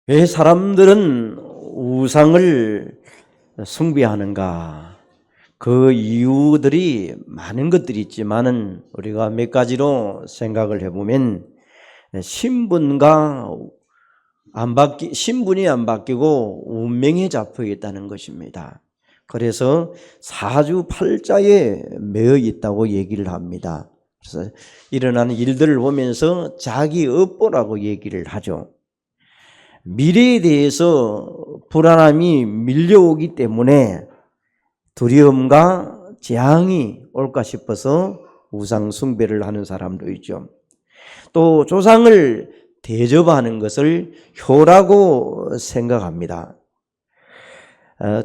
왜 사람들은 우상을 숭배하는가? 그 이유들이 많은 것들이 있지만은 우리가 몇 가지로 생각을 해보면 신분이 안 바뀌고 운명에 잡혀 있다는 것입니다. 그래서 사주팔자에 매여 있다고 얘기를 합니다. 그래서 일어나는 일들을 보면서 자기 업보라고 얘기를 하죠. 미래에 대해서 불안함이 밀려오기 때문에 두려움과 재앙이 올까 싶어서 우상 숭배를 하는 사람도 있죠. 또 조상을 대접하는 것을 효라고 생각합니다.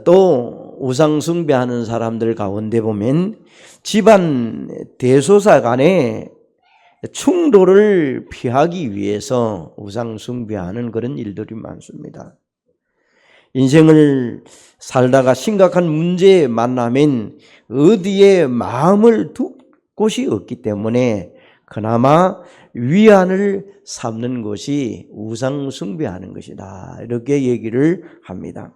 또 우상 숭배하는 사람들 가운데 보면 집안 대소사 간에 충돌을 피하기 위해서 우상 숭배하는 그런 일들이 많습니다. 인생을 살다가 심각한 문제에 만나면 어디에 마음을 둘 곳이 없기 때문에 그나마 위안을 삼는 것이 우상 숭배하는 것이다, 이렇게 얘기를 합니다.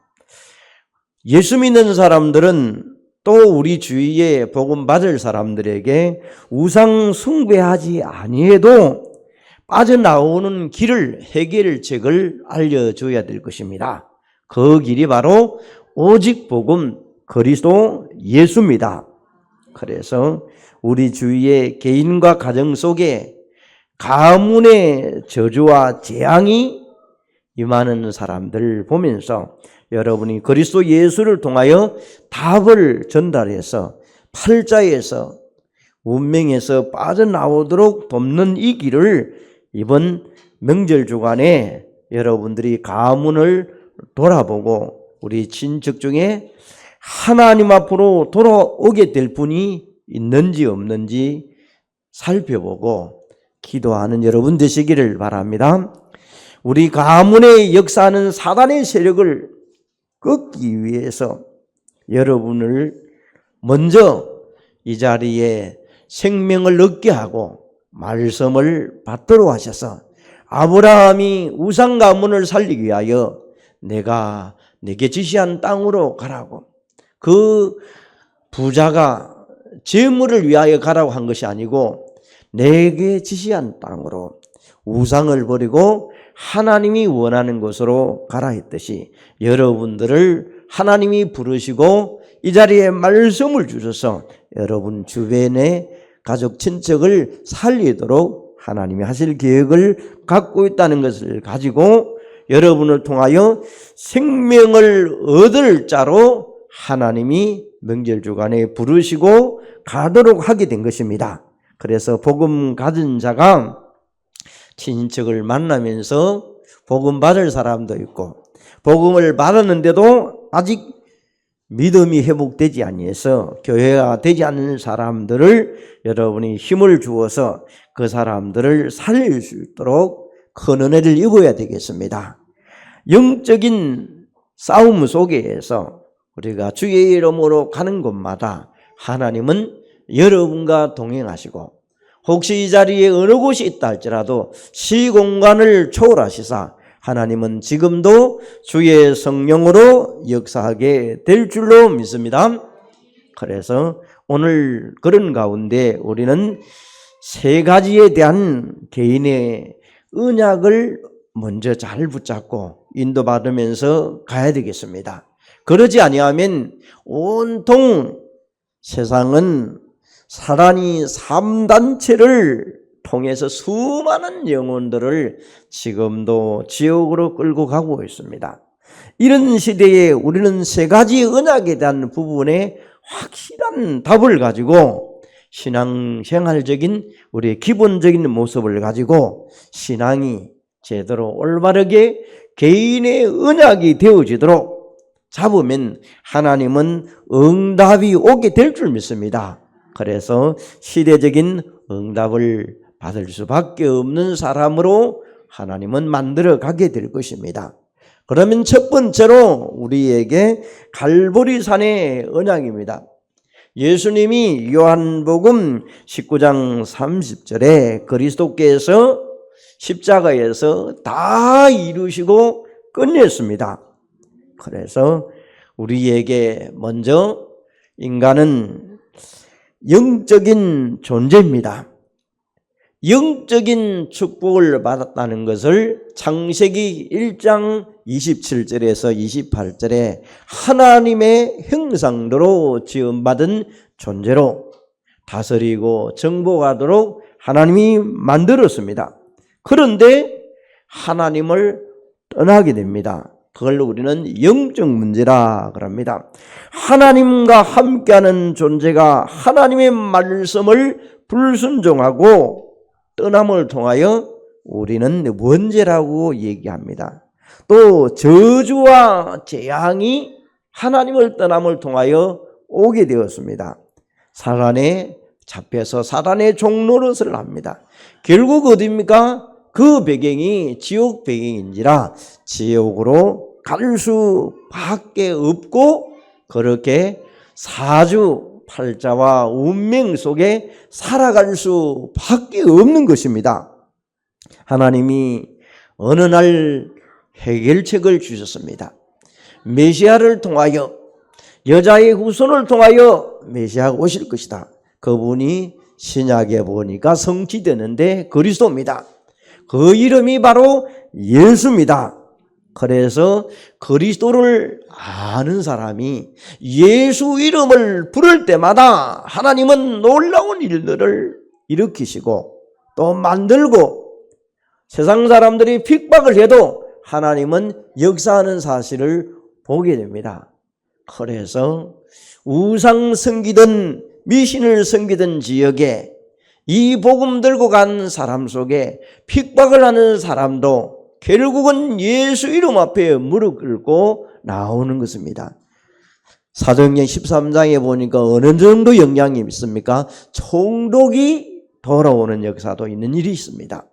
예수 믿는 사람들은 또 우리 주위에 복음 받을 사람들에게 우상 숭배하지 아니해도 빠져나오는 길을, 해결책을 알려줘야 될 것입니다. 그 길이 바로 오직 복음 그리스도 예수입니다. 그래서 우리 주위의 개인과 가정 속에 가문의 저주와 재앙이 임하는 사람들을 보면서 여러분이 그리스도 예수를 통하여 답을 전달해서 팔자에서 운명에서 빠져나오도록 돕는 이 길을 이번 명절 주간에 여러분들이 가문을 돌아보고 우리 친척 중에 하나님 앞으로 돌아오게 될 분이 있는지 없는지 살펴보고 기도하는 여러분 되시기를 바랍니다. 우리 가문에 역사하는 사단의 세력을 꺾기 위해서 여러분을 먼저 이 자리에 생명을 얻게 하고 말씀을 받도록 하셔서 아브라함이 우상 가문을 살리기 위하여 내가 내게 지시한 땅으로 가라고, 그 부자가 재물을 위하여 가라고 한 것이 아니고 내게 지시한 땅으로 우상을 버리고 하나님이 원하는 곳으로 가라 했듯이 여러분들을 하나님이 부르시고 이 자리에 말씀을 주셔서 여러분 주변의 가족 친척을 살리도록 하나님이 하실 계획을 갖고 있다는 것을 가지고 여러분을 통하여 생명을 얻을 자로 하나님이 명절 주간에 부르시고 가도록 하게 된 것입니다. 그래서 복음 가진 자가 친척을 만나면서 복음 받을 사람도 있고 복음을 받았는데도 아직 믿음이 회복되지 아니해서 교회가 되지 않는 사람들을 여러분이 힘을 주어서 그 사람들을 살릴 수 있도록 큰 은혜를 입어야 되겠습니다. 영적인 싸움 속에서 우리가 주의 이름으로 가는 곳마다 하나님은 여러분과 동행하시고 혹시 이 자리에 어느 곳이 있다 할지라도 시공간을 초월하시사 하나님은 지금도 주의 성령으로 역사하게 될 줄로 믿습니다. 그래서 오늘 그런 가운데 우리는 세 가지에 대한 개인의 언약을 먼저 잘 붙잡고 인도받으면서 가야 되겠습니다. 그러지 아니하면 온통 세상은 사단이 3단체를 통해서 수많은 영혼들을 지금도 지옥으로 끌고 가고 있습니다. 이런 시대에 우리는 세 가지 언약에 대한 부분에 확실한 답을 가지고 신앙생활적인 우리의 기본적인 모습을 가지고 신앙이 제대로 올바르게 개인의 언약이 되어지도록 잡으면 하나님은 응답이 오게 될 줄 믿습니다. 그래서 시대적인 응답을 받을 수밖에 없는 사람으로 하나님은 만들어 가게 될 것입니다. 그러면 첫 번째로 우리에게 갈보리산의 언약입니다. 예수님이 요한복음 19장 30절에 그리스도께서 십자가에서 다 이루시고 끝냈습니다. 그래서 우리에게 먼저 인간은 영적인 존재입니다. 영적인 축복을 받았다는 것을 창세기 1장 27절에서 28절에 하나님의 형상대로 지음받은 존재로 다스리고 정복하도록 하나님이 만들었습니다. 그런데 하나님을 떠나게 됩니다. 그걸 우리는 영적 문제라 그럽니다. 하나님과 함께하는 존재가 하나님의 말씀을 불순종하고 떠남을 통하여 우리는 원죄라고 얘기합니다. 또 저주와 재앙이 하나님을 떠남을 통하여 오게 되었습니다. 사단에 잡혀서 사단의 종노릇을 합니다. 결국 어디입니까? 그 배경이 지옥 배경인지라 지옥으로 갈 수밖에 없고 그렇게 사주팔자와 운명 속에 살아갈 수밖에 없는 것입니다. 하나님이 어느 날 해결책을 주셨습니다. 메시아를 통하여 여자의 후손을 통하여 메시아가 오실 것이다. 그분이 신약에 보니까 성취되는데 그리스도입니다. 그 이름이 바로 예수입니다. 그래서 그리스도를 아는 사람이 예수 이름을 부를 때마다 하나님은 놀라운 일들을 일으키시고 또 만들고 세상 사람들이 핍박을 해도 하나님은 역사하는 사실을 보게 됩니다. 그래서 우상 섬기던 미신을 섬기던 지역에 이 복음 들고 간 사람 속에 핍박을 하는 사람도 결국은 예수 이름 앞에 무릎 꿇고 나오는 것입니다. 사도행전 13장에 보니까 어느 정도 영향이 있습니까? 총독이 돌아오는 역사도 있는 일이 있습니다.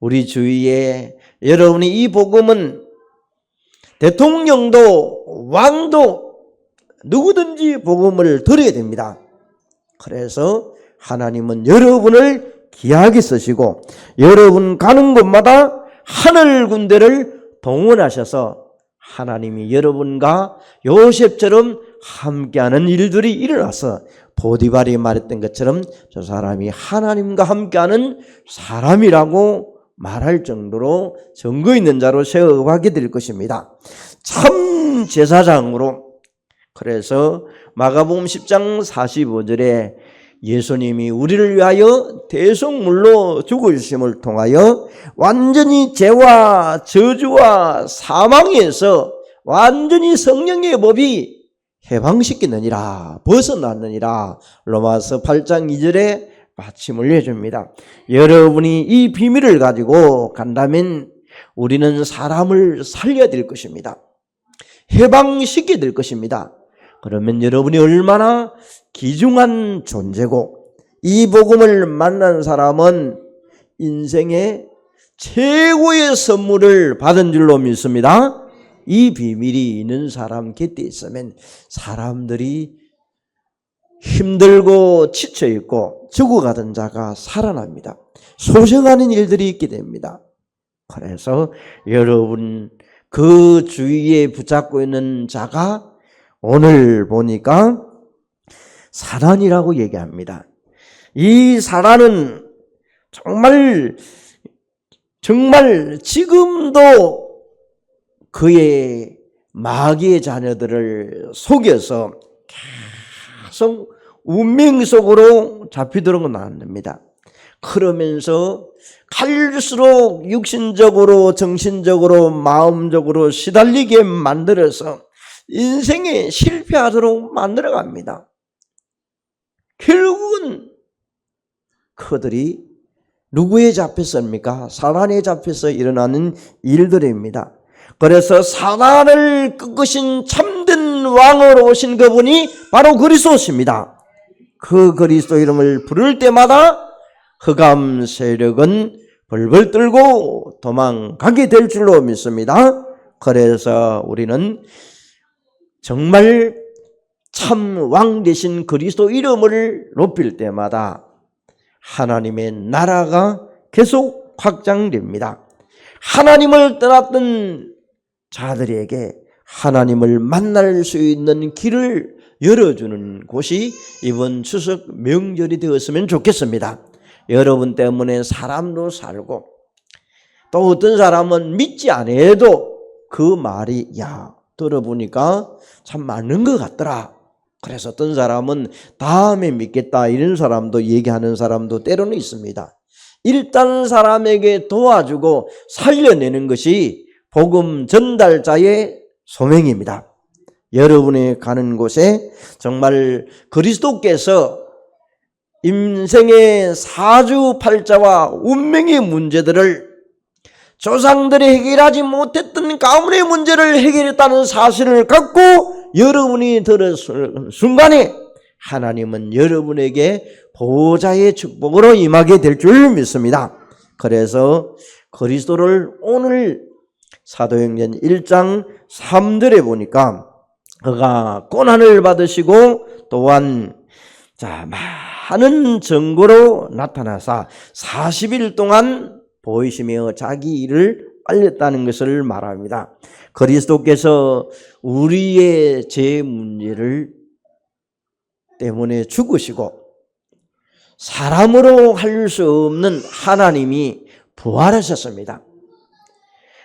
우리 주위에 여러분이 이 복음은 대통령도 왕도 누구든지 복음을 들어야 됩니다. 그래서 하나님은 여러분을 귀하게 쓰시고 여러분 가는 곳마다 하늘 군대를 동원하셔서 하나님이 여러분과 요셉처럼 함께하는 일들이 일어나서 보디발이 말했던 것처럼 저 사람이 하나님과 함께하는 사람이라고 말할 정도로 증거 있는 자로 세워가게 될 것입니다. 참 제사장으로. 그래서 마가복음 10장 45절에 예수님이 우리를 위하여 대속물로 죽으심을 통하여 완전히 죄와 저주와 사망에서 완전히 성령의 법이 해방시키느니라, 벗어났느니라. 로마서 8장 2절에 받침을 해줍니다. 여러분이 이 비밀을 가지고 간다면 우리는 사람을 살려야 될 것입니다. 해방시켜야 될 것입니다. 그러면 여러분이 얼마나 귀중한 존재고 이 복음을 만난 사람은 인생의 최고의 선물을 받은 줄로 믿습니다. 이 비밀이 있는 사람 곁에 있으면 사람들이 힘들고 지쳐있고 죽어가던 자가 살아납니다. 소생하는 일들이 있게 됩니다. 그래서 여러분 그 주위에 붙잡고 있는 자가 오늘 보니까 사단이라고 얘기합니다. 이 사단은 정말 지금도 그의 마귀의 자녀들을 속여서 계속 운명 속으로 잡히도록 나옵니다. 그러면서 갈수록 육신적으로 정신적으로 마음적으로 시달리게 만들어서 인생에 실패하도록 만들어갑니다. 결국은 그들이 누구에 잡혔습니까? 사단에 잡혀서 일어나는 일들입니다. 그래서 사단을 꺾으신 참된 왕으로 오신 그분이 바로 그리스도십니다. 그 그리스도 이름을 부를 때마다 흑암 세력은 벌벌 떨고 도망가게 될 줄로 믿습니다. 그래서 우리는 정말 참 왕 되신 그리스도 이름을 높일 때마다 하나님의 나라가 계속 확장됩니다. 하나님을 떠났던 자들에게 하나님을 만날 수 있는 길을 열어주는 곳이 이번 추석 명절이 되었으면 좋겠습니다. 여러분 때문에 사람도 살고 또 어떤 사람은 믿지 않아도 그 말이 들어보니까 참 맞는 것 같더라. 그래서 어떤 사람은 다음에 믿겠다 이런 사람도 얘기하는 사람도 때로는 있습니다. 일단 사람에게 도와주고 살려내는 것이 복음 전달자의 소명입니다. 여러분이 가는 곳에 정말 그리스도께서 인생의 사주팔자와 운명의 문제들을 조상들이 해결하지 못했던 가문의 문제를 해결했다는 사실을 갖고 여러분이 들었을 순간에 하나님은 여러분에게 보호자의 축복으로 임하게 될 줄 믿습니다. 그래서 그리스도를 오늘 사도행전 1장 3절에 보니까 그가 고난을 받으시고 또한 많은 증거로 나타나사 40일 동안 보이시며 자기 일을 알렸다는 것을 말합니다. 그리스도께서 우리의 죄 문제를 때문에 죽으시고 사람으로 할 수 없는 하나님이 부활하셨습니다.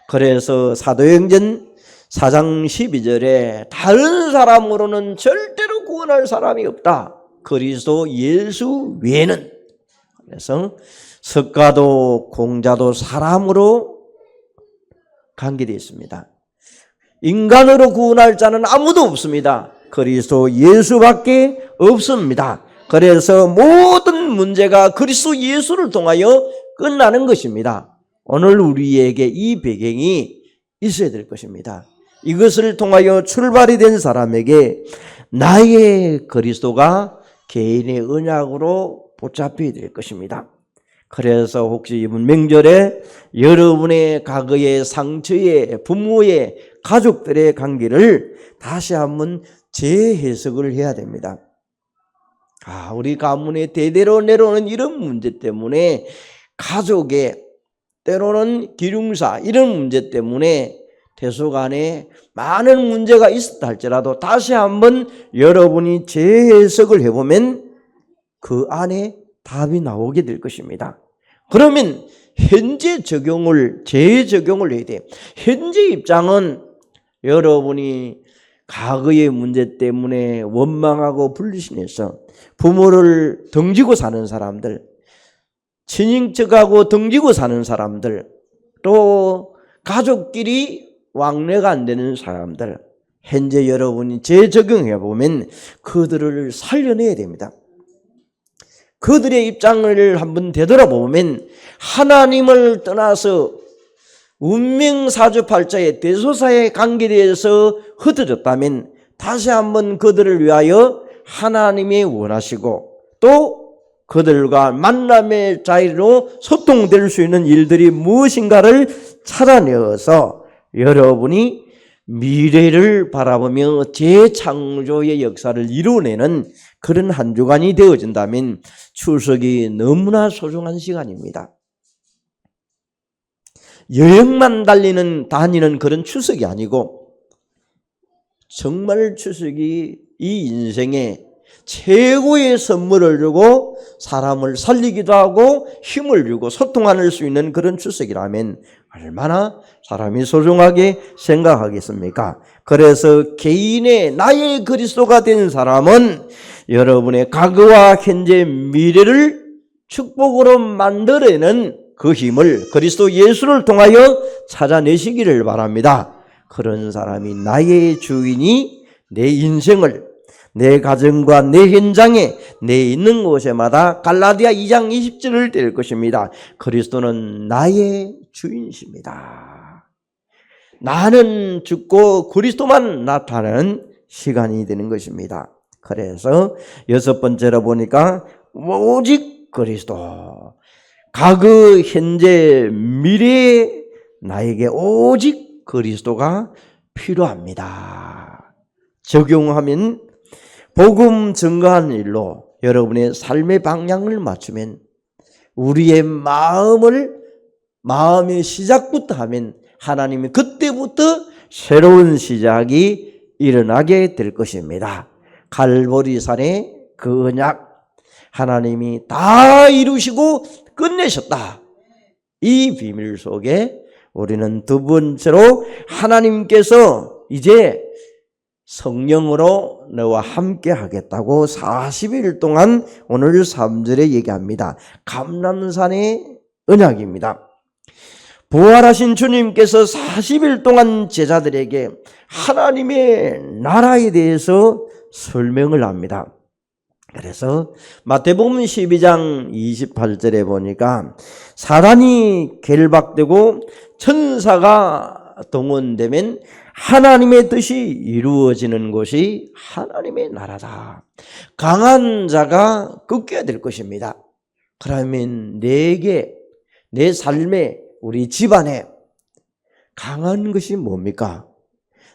그래서 사도행전 4장 12절에 다른 사람으로는 절대로 구원할 사람이 없다. 그리스도 예수 외에는. 그래서 석가도 공자도 사람으로 관계되어 있습니다. 인간으로 구원할 자는 아무도 없습니다. 그리스도 예수밖에 없습니다. 그래서 모든 문제가 그리스도 예수를 통하여 끝나는 것입니다. 오늘 우리에게 이 배경이 있어야 될 것입니다. 이것을 통하여 출발이 된 사람에게 나의 그리스도가 개인의 언약으로 붙잡혀야 될 것입니다. 그래서 혹시 이번 명절에 여러분의 과거의 상처의 부모의 가족들의 관계를 다시 한번 재해석을 해야 됩니다. 우리 가문에 대대로 내려오는 이런 문제 때문에 가족의 때로는 기륭사 이런 문제 때문에 대소간에 많은 문제가 있었다 할지라도 다시 한번 여러분이 재해석을 해보면 그 안에 답이 나오게 될 것입니다. 그러면 현재 재적용을 해야 돼요. 현재 입장은 여러분이 과거의 문제 때문에 원망하고 불신해서 부모를 등지고 사는 사람들, 친인척하고 등지고 사는 사람들, 또 가족끼리 왕래가 안 되는 사람들, 현재 여러분이 재적용해 보면 그들을 살려내야 됩니다. 그들의 입장을 한번 되돌아보면 하나님을 떠나서 운명사주팔자의 대소사의 관계대해서 흩어졌다면 다시 한번 그들을 위하여 하나님이 원하시고 또 그들과 만남의 자리로 소통될 수 있는 일들이 무엇인가를 찾아내어서 여러분이 미래를 바라보며 재창조의 역사를 이루어내는 그런 한 주간이 되어진다면 추석이 너무나 소중한 시간입니다. 여행만 다니는 그런 추석이 아니고 정말 추석이 이 인생에 최고의 선물을 주고 사람을 살리기도 하고 힘을 주고 소통할 수 있는 그런 추석이라면 얼마나 사람이 소중하게 생각하겠습니까? 그래서 개인의 나의 그리스도가 된 사람은 여러분의 과거와 현재 미래를 축복으로 만들어내는 그 힘을 그리스도 예수를 통하여 찾아내시기를 바랍니다. 그런 사람이 나의 주인이 내 인생을 내 가정과 내 현장에 내 있는 곳에마다 갈라디아 2장 20절을 뗄 것입니다. 그리스도는 나의 주인이십니다. 나는 죽고 그리스도만 나타나는 시간이 되는 것입니다. 그래서 여섯 번째로 보니까 오직 그리스도. 과거, 현재, 미래에 나에게 오직 그리스도가 필요합니다. 적용하면 복음 증거하는 일로 여러분의 삶의 방향을 맞추면 우리의 마음의 시작부터 하면 하나님이 그때부터 새로운 시작이 일어나게 될 것입니다. 갈보리산의 그 언약, 하나님이 다 이루시고 끝내셨다. 이 비밀 속에 우리는 두 번째로 하나님께서 이제 성령으로 너와 함께 하겠다고 40일 동안 오늘 3절에 얘기합니다. 감람산의 언약입니다. 부활하신 주님께서 40일 동안 제자들에게 하나님의 나라에 대해서 설명을 합니다. 그래서 마태복음 12장 28절에 보니까 사단이 결박되고 천사가 동원되면 하나님의 뜻이 이루어지는 곳이 하나님의 나라다. 강한 자가 꺾여야 될 것입니다. 그러면 내게, 내 삶에, 우리 집안에 강한 것이 뭡니까?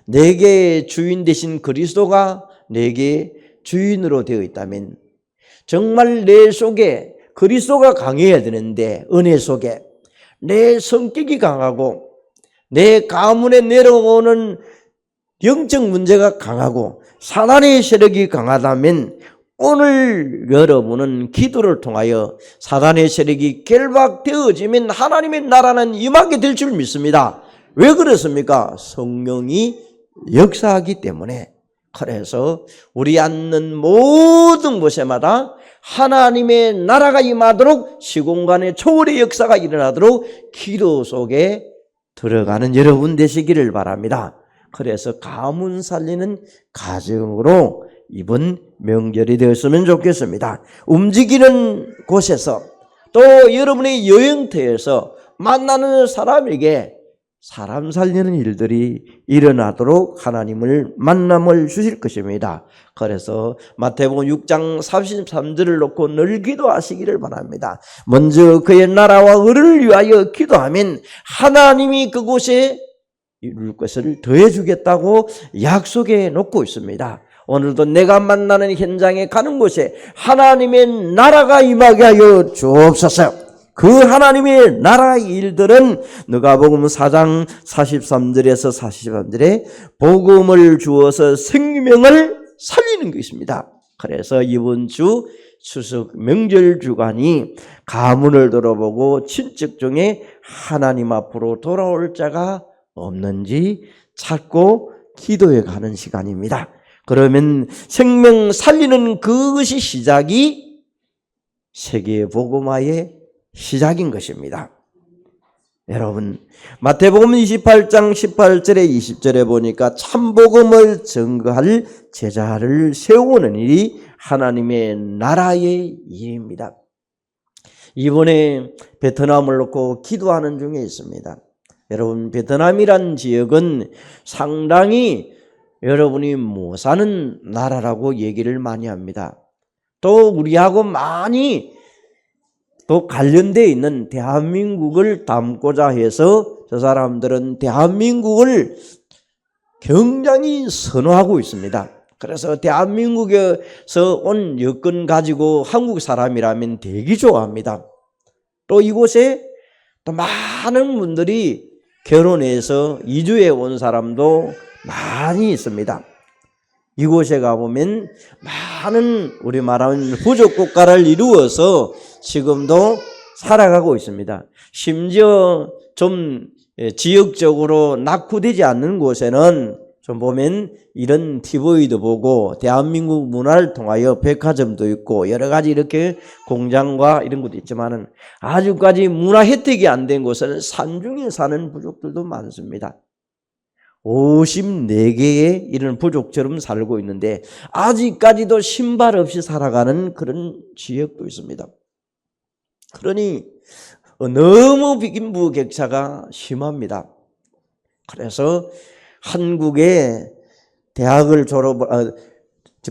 내게 주인 되신 그리스도가 내게 주인으로 되어 있다면 정말 내 속에 그리스도가 강해야 되는데, 은혜 속에 내 성격이 강하고 내 가문에 내려오는 영적 문제가 강하고 사단의 세력이 강하다면 오늘 여러분은 기도를 통하여 사단의 세력이 결박되어지면 하나님의 나라는 임하게 될 줄 믿습니다. 왜 그렇습니까? 성령이 역사하기 때문에. 그래서 우리 앉는 모든 곳에마다 하나님의 나라가 임하도록 시공간의 초월의 역사가 일어나도록 기도 속에 들어가는 여러분 되시기를 바랍니다. 그래서 가문 살리는 가정으로 이번 명절이 되었으면 좋겠습니다. 움직이는 곳에서 또 여러분의 여행터에서 만나는 사람에게 사람 살리는 일들이 일어나도록 하나님을 만남을 주실 것입니다. 그래서 마태복음 6장 33절을 놓고 늘 기도하시기를 바랍니다. 먼저 그의 나라와 의를 위하여 기도하면 하나님이 그곳에 이룰 것을 더해 주겠다고 약속해 놓고 있습니다. 오늘도 내가 만나는 현장에 가는 곳에 하나님의 나라가 임하게 하여 주옵소서. 그 하나님의 나라의 일들은 누가복음 4장 43절에서 43절에 복음을 주어서 생명을 살리는 것입니다. 그래서 이번 주 추석 명절 주간이 가문을 돌아보고 친척 중에 하나님 앞으로 돌아올 자가 없는지 찾고 기도해 가는 시간입니다. 그러면 생명 살리는 그것이 시작이 세계 복음화의 시작인 것입니다. 여러분, 마태복음 28장 18절에 20절에 보니까 참복음을 증거할 제자를 세우는 일이 하나님의 나라의 일입니다. 이번에 베트남을 놓고 기도하는 중에 있습니다. 여러분, 베트남이란 지역은 상당히 여러분이 못 사는 나라라고 얘기를 많이 합니다. 또 우리하고 많이 또 관련되어 있는 대한민국을 담고자 해서 저 사람들은 대한민국을 굉장히 선호하고 있습니다. 그래서 대한민국에서 온 여권 가지고 한국 사람이라면 되게 좋아합니다. 또 이곳에 또 많은 분들이 결혼해서 이주해 온 사람도 많이 있습니다. 이곳에 가보면 많은 우리 말하는 부족국가를 이루어서 지금도 살아가고 있습니다. 심지어 좀 지역적으로 낙후되지 않는 곳에는 좀 보면 이런 TV도 보고 대한민국 문화를 통하여 백화점도 있고 여러 가지 이렇게 공장과 이런 것도 있지만은 아직까지 문화 혜택이 안 된 곳은 산중에 사는 부족들도 많습니다. 54개의 이런 부족처럼 살고 있는데 아직까지도 신발 없이 살아가는 그런 지역도 있습니다. 그러니 너무 빈부격차가 심합니다. 그래서 한국에 대학을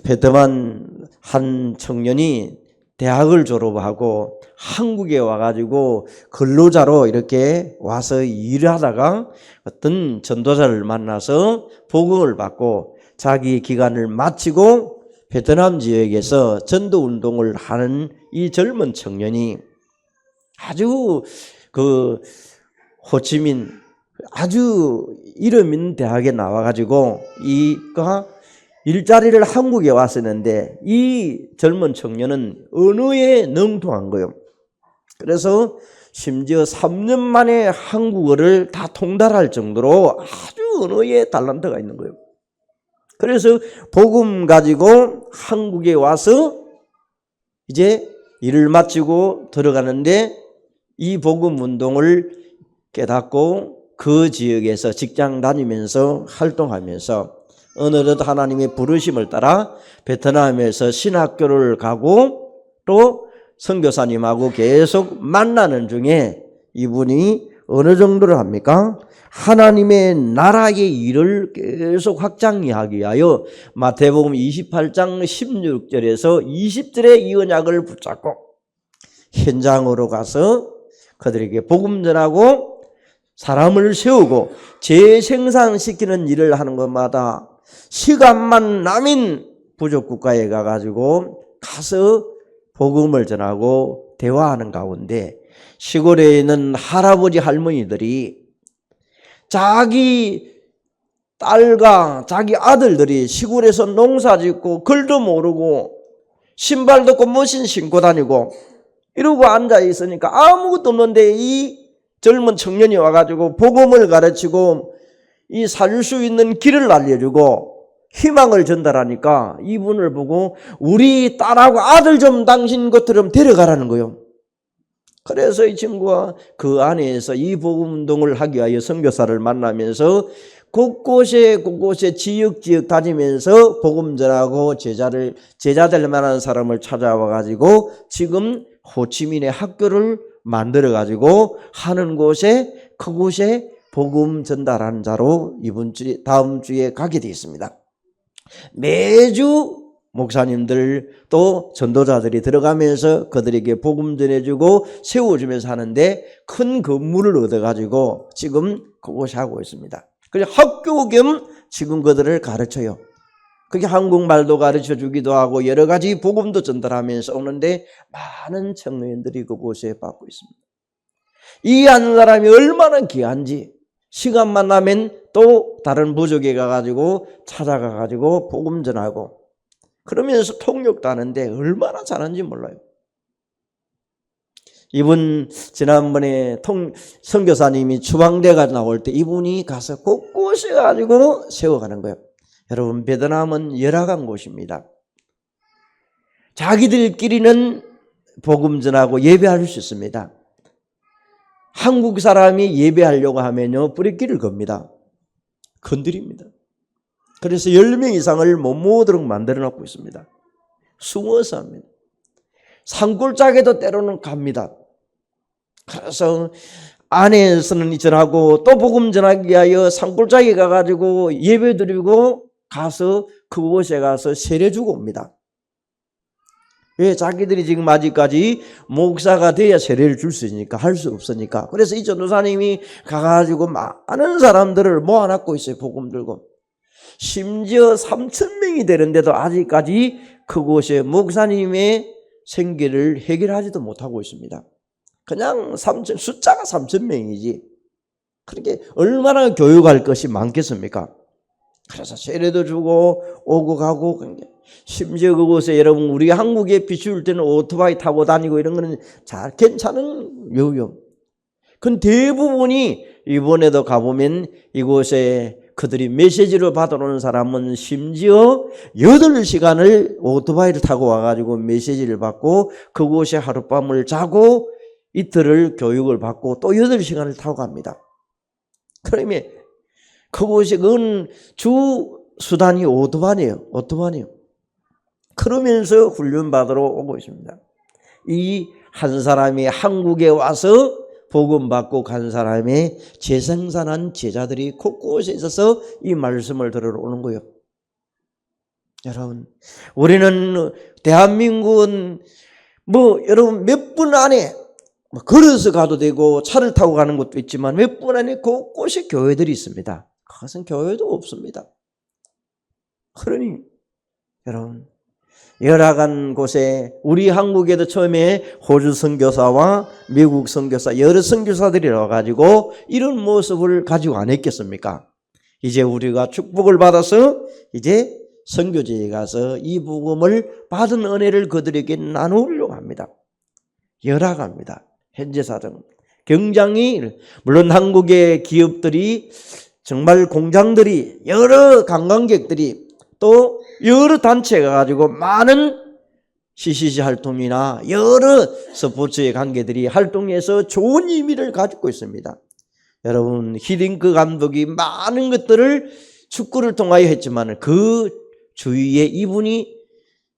베트남 한 청년이 대학을 졸업하고 한국에 와가지고 근로자로 이렇게 와서 일하다가 어떤 전도자를 만나서 복음을 받고 자기 기간을 마치고 베트남 지역에서 전도 운동을 하는 이 젊은 청년이 아주 호치민 아주 이름 있는 대학에 나와가지고 이가 일자리를 한국에 왔었는데 이 젊은 청년은 언어에 능통한 거예요. 그래서 심지어 3년 만에 한국어를 다 통달할 정도로 아주 언어에 달란트가 있는 거예요. 그래서 복음 가지고 한국에 와서 이제 일을 마치고 들어가는데 이 복음 운동을 깨닫고 그 지역에서 직장 다니면서 활동하면서 어느덧 하나님의 부르심을 따라 베트남에서 신학교를 가고 또 선교사님하고 계속 만나는 중에 이분이 어느 정도를 합니까? 하나님의 나라의 일을 계속 확장하기 위하여 마태복음 28장 16절에서 20절의 이 언약을 붙잡고 현장으로 가서 그들에게 복음 전하고 사람을 세우고 재생산시키는 일을 하는 것마다 시간만 남인 부족국가에 가가지고 가서 복음을 전하고 대화하는 가운데 시골에 있는 할아버지 할머니들이 자기 딸과 자기 아들들이 시골에서 농사 짓고 글도 모르고 신발도 없고 머신 신고 다니고 이러고 앉아 있으니까 아무것도 없는데 이 젊은 청년이 와가지고 복음을 가르치고 이 살 수 있는 길을 알려주고 희망을 전달하니까 이분을 보고 우리 딸하고 아들 좀 당신 것처럼 데려가라는 거예요. 그래서 이 친구가 그 안에서 이 복음 운동을 하기 위하여 선교사를 만나면서 곳곳에 지역 다니면서 복음 전하고 제자 될 만한 사람을 찾아와 가지고 지금 호치민의 학교를 만들어 가지고 하는 곳에 그곳에 복음 전달하는 자로 다음 주에 가게 되어 있습니다. 매주 목사님들 또 전도자들이 들어가면서 그들에게 복음 전해주고 세워주면서 하는데 큰 건물을 얻어가지고 지금 그곳에 하고 있습니다. 그래서 학교 겸 지금 그들을 가르쳐요. 그게 한국말도 가르쳐 주기도 하고 여러 가지 복음도 전달하면서 오는데 많은 청년들이 그곳에 받고 있습니다. 이 한 사람이 얼마나 귀한지 시간만 나면 또 다른 부족에 가가지고 찾아가가지고 복음 전하고 그러면서 통역도 하는데 얼마나 잘하는지 몰라요. 이분 지난번에 선교사님이 추방대가 나올 때 이분이 가서 곳곳에 가지고 세워가는 거예요. 여러분 베트남은 열악한 곳입니다. 자기들끼리는 복음 전하고 예배할 수 있습니다. 한국 사람이 예배하려고 하면요 뿌리끼를 겁니다. 건드립니다. 그래서 10명 이상을 못 모으도록 만들어 놓고 있습니다. 숨어서 합니다. 산골짜기도 때로는 갑니다. 그래서 안에서는 전하고 또 복음 전하기 위하여 산골짜기 가가지고 예배 드리고 가서 그곳에 가서 세례 주고 옵니다. 왜? 자기들이 지금 아직까지 목사가 돼야 세례를 줄 수 있으니까 할 수 없으니까. 그래서 이 전도사님이 가가지고 많은 사람들을 모아놨고 있어요. 복음 들고. 심지어 3,000명이 되는데도 아직까지 그곳에 목사님의 생계를 해결하지도 못하고 있습니다. 그냥 숫자가 3,000명이지. 그렇게 얼마나 교육할 것이 많겠습니까? 그래서 세례도 주고 오고 가고 심지어 그곳에 여러분 우리 한국에 비추일 때는 오토바이 타고 다니고 이런 거는 잘 괜찮은 요요. 그 대부분이 이번에도 가보면 이곳에 그들이 메시지를 받아오는 사람은 심지어 8시간을 오토바이를 타고 와가지고 메시지를 받고 그곳에 하룻밤을 자고 이틀을 교육을 받고 또 8시간을 타고 갑니다. 그러면 그곳에 주 수단이 오토바이예요. 그러면서 훈련받으러 오고 있습니다. 이 한 사람이 한국에 와서 복음 받고 간 사람의 재생산한 제자들이 곳곳에 있어서 이 말씀을 들으러 오는 거예요. 여러분, 우리는 대한민국은 여러분 몇 분 안에 걸어서 가도 되고 차를 타고 가는 곳도 있지만 몇 분 안에 곳곳에 교회들이 있습니다. 그것은 교회도 없습니다. 그러니 여러분 열악한 곳에 우리 한국에도 처음에 호주 선교사와 미국 선교사 여러 선교사들이 와가지고 이런 모습을 가지고 안 했겠습니까? 이제 우리가 축복을 받아서 이제 선교지에 가서 이 복음을 받은 은혜를 그들에게 나누려고 합니다. 열악합니다. 현재 사정 굉장히, 물론 한국의 기업들이, 정말 공장들이, 여러 관광객들이, 또 여러 단체가 가지고 많은 CCC 활동이나 여러 스포츠의 관계들이 활동해서 좋은 의미를 가지고 있습니다. 여러분, 히딩크 감독이 많은 것들을 축구를 통하여 했지만 그 주위에 이분이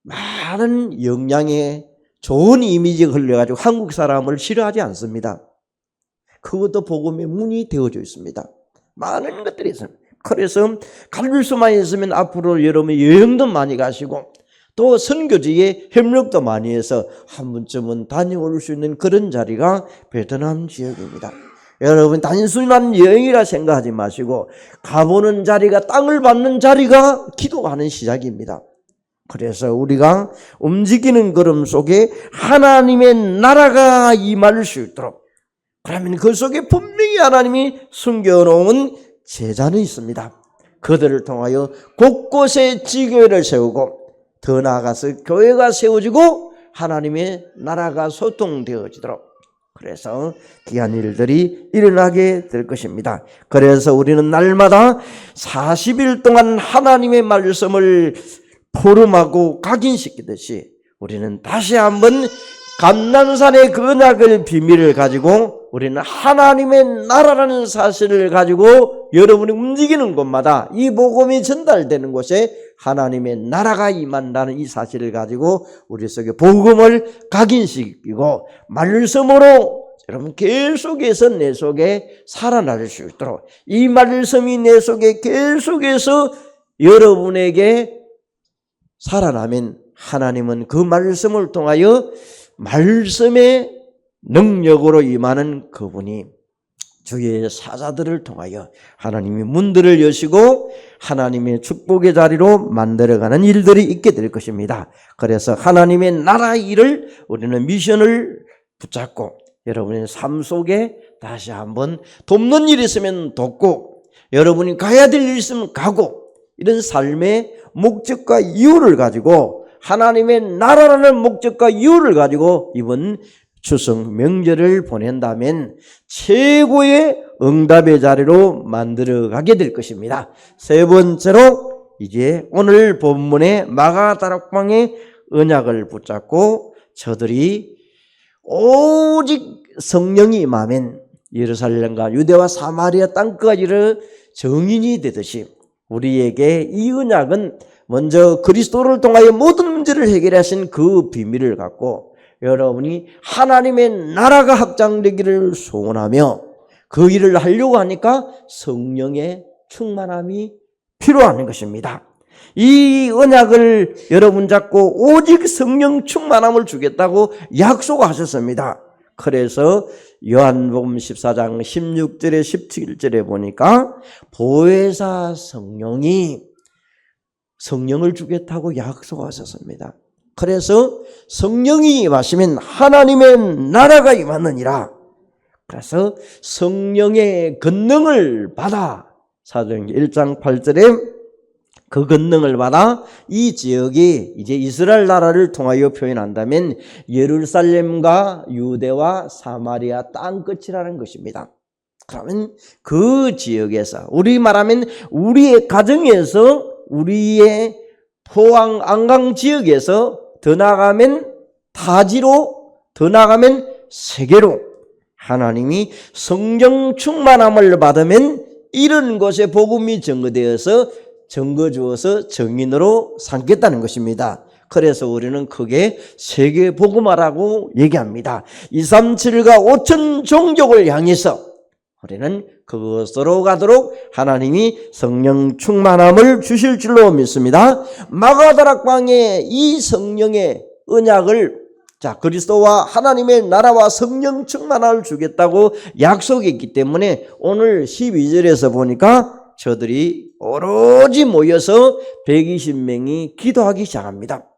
많은 영향의 좋은 이미지가 흘려가지고 한국 사람을 싫어하지 않습니다. 그것도 복음의 문이 되어져 있습니다. 많은 것들이 있습니다. 그래서 갈 수만 있으면 앞으로 여러분 여행도 많이 가시고 또 선교지에 협력도 많이 해서 한 번쯤은 다녀올 수 있는 그런 자리가 베트남 지역입니다. 여러분, 단순한 여행이라 생각하지 마시고 가보는 자리가, 땅을 받는 자리가 기도하는 시작입니다. 그래서 우리가 움직이는 걸음 속에 하나님의 나라가 임할 수 있도록, 그러면 그 속에 분명히 하나님이 숨겨놓은 제자는 있습니다. 그들을 통하여 곳곳에 지교회를 세우고 더 나아가서 교회가 세워지고 하나님의 나라가 소통되어지도록, 그래서 귀한 일들이 일어나게 될 것입니다. 그래서 우리는 날마다 40일 동안 하나님의 말씀을 포럼하고 각인시키듯이 우리는 다시 한번 감난산의 그 언약의 비밀을 가지고 우리는 하나님의 나라라는 사실을 가지고 여러분이 움직이는 곳마다 이 복음이 전달되는 곳에 하나님의 나라가 임한다는 이 사실을 가지고 우리 속에 복음을 각인시키고 말씀으로 여러분 계속해서 내 속에 살아날 수 있도록, 이 말씀이 내 속에 계속해서 여러분에게 살아나면 하나님은 그 말씀을 통하여 말씀의 능력으로 임하는 그분이 주의 사자들을 통하여 하나님이 문들을 여시고 하나님의 축복의 자리로 만들어가는 일들이 있게 될 것입니다. 그래서 하나님의 나라 일을 우리는 미션을 붙잡고 여러분의 삶 속에 다시 한번 돕는 일이 있으면 돕고, 여러분이 가야 될 일이 있으면 가고, 이런 삶의 목적과 이유를 가지고, 하나님의 나라라는 목적과 이유를 가지고 이번 추석 명절을 보낸다면 최고의 응답의 자리로 만들어가게 될 것입니다. 세 번째로 이제 오늘 본문의 마가다락방의 언약을 붙잡고 저들이 오직 성령이 임하면 예루살렘과 유대와 사마리아 땅까지를 정인이 되듯이 우리에게 이 언약은 먼저 그리스도를 통하여 모든 문제를 해결하신 그 비밀을 갖고 여러분이 하나님의 나라가 확장되기를 소원하며 그 일을 하려고 하니까 성령의 충만함이 필요한 것입니다. 이 언약을 여러분 잡고 오직 성령 충만함을 주겠다고 약속하셨습니다. 그래서 요한복음 14장 16절에 17절에 보니까 보혜사 성령이 성령을 주겠다고 약속하셨습니다. 그래서 성령이 임하시면 하나님의 나라가 임하느니라. 그래서 성령의 권능을 받아, 사도행전 1장 8절에 그 권능을 받아 이 지역이 이제 이스라엘 나라를 통하여 표현한다면 예루살렘과 유대와 사마리아 땅끝이라는 것입니다. 그러면 그 지역에서, 우리 말하면 우리의 가정에서, 우리의 포항 안강 지역에서 더 나아가면 타지로, 더 나아가면 세계로 하나님이 성령 충만함을 받으면 이런 곳에 복음이 증거되어서 증거주어서 정인으로 삼겠다는 것입니다. 그래서 우리는 크게 세계 복음화라고 얘기합니다. 237과 5천 종족을 향해서 우리는 그것으로 가도록 하나님이 성령 충만함을 주실 줄로 믿습니다. 마가다락방에 이 성령의 언약을, 자, 그리스도와 하나님의 나라와 성령 충만함을 주겠다고 약속했기 때문에 오늘 12절에서 보니까 저들이 오로지 모여서 120명이 기도하기 시작합니다.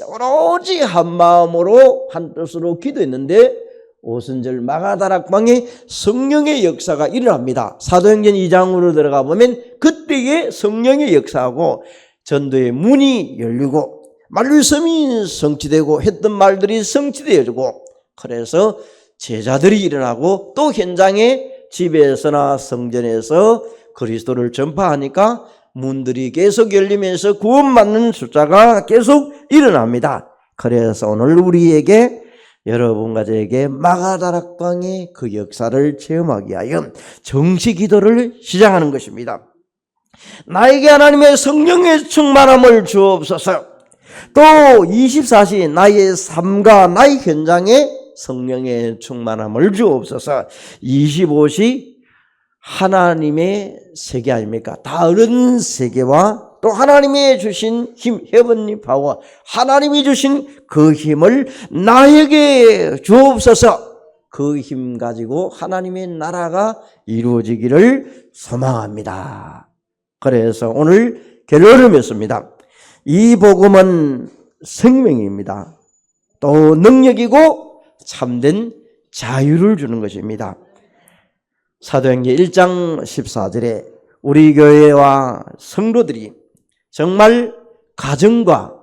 오로지 한 마음으로 한 뜻으로 기도했는데 오순절 마가다락방에 성령의 역사가 일어납니다. 사도행전 2장으로 들어가 보면 그때의 성령의 역사하고 전도의 문이 열리고 말씀이 성취되고 했던 말들이 성취되어지고, 그래서 제자들이 일어나고 또 현장에 집에서나 성전에서 그리스도를 전파하니까 문들이 계속 열리면서 구원받는 숫자가 계속 일어납니다. 그래서 오늘 우리에게, 여러분과 저에게 마가다락방의 그 역사를 체험하기 위하여 정시 기도를 시작하는 것입니다. 나에게 하나님의 성령의 충만함을 주옵소서. 또 24시 나의 삶과 나의 현장에 성령의 충만함을 주옵소서. 25시 하나님의 세계 아닙니까? 다른 세계와 또 하나님이 주신 힘, 헤븐리 파워, 하나님이 주신 그 힘을 나에게 주옵소서. 그 힘 가지고 하나님의 나라가 이루어지기를 소망합니다. 그래서 오늘 결론을 맺습니다. 이 복음은 생명입니다. 또 능력이고 참된 자유를 주는 것입니다. 사도행전 1장 14절에 우리 교회와 성도들이 정말 가정과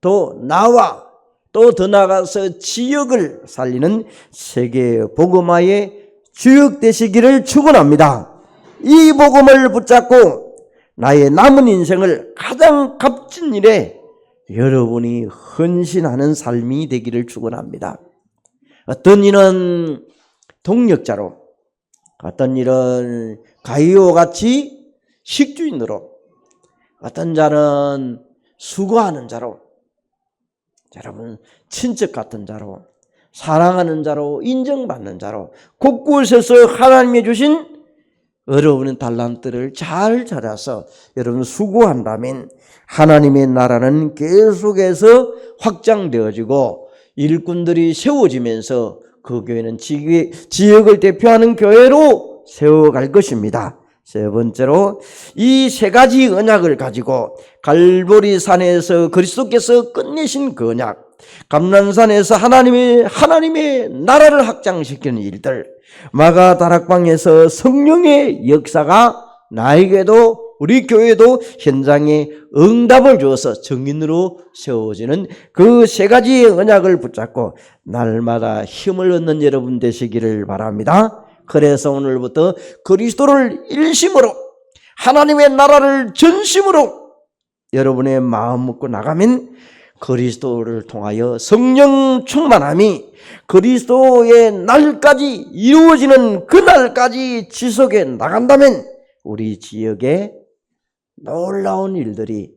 또 나와 또 더 나아가서 지역을 살리는 세계 복음화의 주역 되시기를 축원합니다. 이 복음을 붙잡고 나의 남은 인생을 가장 값진 일에 여러분이 헌신하는 삶이 되기를 축원합니다. 어떤 이는 동력자로, 어떤 일은 가이오와 같이 식주인으로, 어떤 자는 수고하는 자로, 여러분 친척 같은 자로, 사랑하는 자로, 인정받는 자로 곳곳에서 하나님이 주신 여러분의 달란트를 잘 찾아서 여러분 수고한다면 하나님의 나라는 계속해서 확장되어지고 일꾼들이 세워지면서 그 교회는 지역을 대표하는 교회로 세워갈 것입니다. 세 번째로 이 세 가지 언약을 가지고 갈보리 산에서 그리스도께서 끝내신 그 언약, 감난산에서 하나님의 나라를 확장시키는 일들, 마가다락방에서 성령의 역사가 나에게도 우리 교회도 현장에 응답을 주어서 증인으로 세워지는 그 세 가지의 언약을 붙잡고 날마다 힘을 얻는 여러분 되시기를 바랍니다. 그래서 오늘부터 그리스도를 일심으로, 하나님의 나라를 전심으로 여러분의 마음 먹고 나가면 그리스도를 통하여 성령 충만함이 그리스도의 날까지 이루어지는 그 날까지 지속해 나간다면 우리 지역에 놀라운 일들이,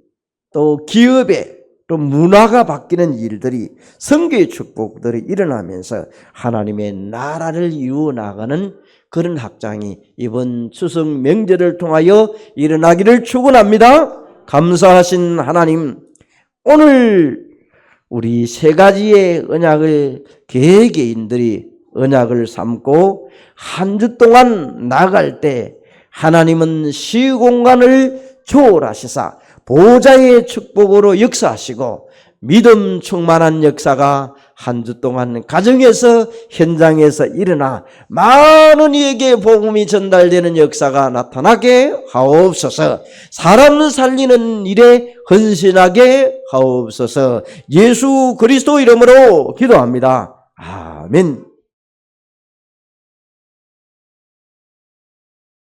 또 기업에, 또 문화가 바뀌는 일들이, 선교의 축복들이 일어나면서 하나님의 나라를 이루어나가는 그런 확장이 이번 추석 명절을 통하여 일어나기를 축원합니다. 감사하신 하나님, 오늘 우리 세 가지의 언약을 개개인들이 언약을 삼고 한 주 동안 나갈 때 하나님은 시공간을 초월하시사 보좌의 축복으로 역사하시고 믿음 충만한 역사가 한 주 동안 가정에서 현장에서 일어나 많은 이에게 복음이 전달되는 역사가 나타나게 하옵소서. 사람 살리는 일에 헌신하게 하옵소서. 예수 그리스도 이름으로 기도합니다. 아멘.